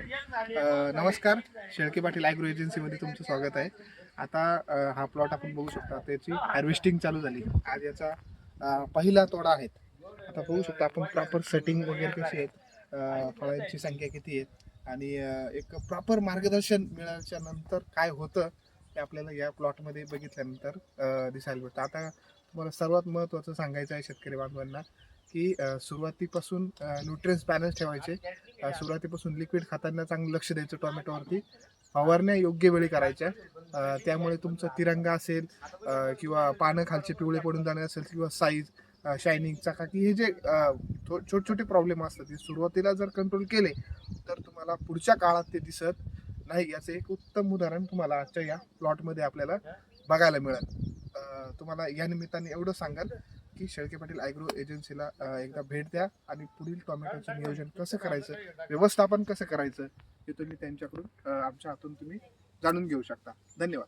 नमस्कार. शेळके पाटील ॲग्रो एजन्सीमध्ये तुमचं स्वागत आहे. आता हा प्लॉट आपण बघू शकता, त्याची हार्वेस्टिंग चालू झाली. आज याचा पहिला तोडा आहे. आता बघू शकता आपण प्रॉपर सेटिंग वगैरे कशी आहेत, फळांची संख्या किती आहेत आणि एक प्रॉपर मार्गदर्शन मिळाल्याच्या नंतर काय होतं हे आपल्याला या प्लॉटमध्ये बघितल्यानंतर दिसायला भेटतं. आता तुम्हाला सर्वात महत्त्वाचं सांगायचं आहे शेतकरी बांधवांना, की सुरुवातीपासून न्यूट्रिएंट्स बॅलन्स ठेवायचे. सुरुवातीपासून लिक्विड खाताना चांगलं लक्ष द्यायचं. टोमॅटोवरती फवारण्या योग्य वेळी करायच्या. त्यामुळे तुमचा तिरंगा असेल किंवा पानं खालचे पिवळे पडून जाणे असेल किंवा साईज शायनिंगचा का की हे जे छोटे छोटे प्रॉब्लेम असतात ते सुरुवातीला जर कंट्रोल केले तर तुम्हाला पुढच्या काळात ते दिसत नाही. याचं एक उत्तम उदाहरण तुम्हाला आजच्या या प्लॉटमध्ये आपल्याला बघायला मिळेल. तुम्हाला या निमित्ताने एवढं सांगाल की शेळके पाटील ॲग्रो एजन्सीला एकदा भेट द्या आणि पुढील टोमॅटोचं नियोजन कसं करायचं, व्यवस्थापन कसं करायचं हे तुम्ही त्यांच्याकडून आमच्या हातून तुम्ही जाणून घेऊ शकता. धन्यवाद.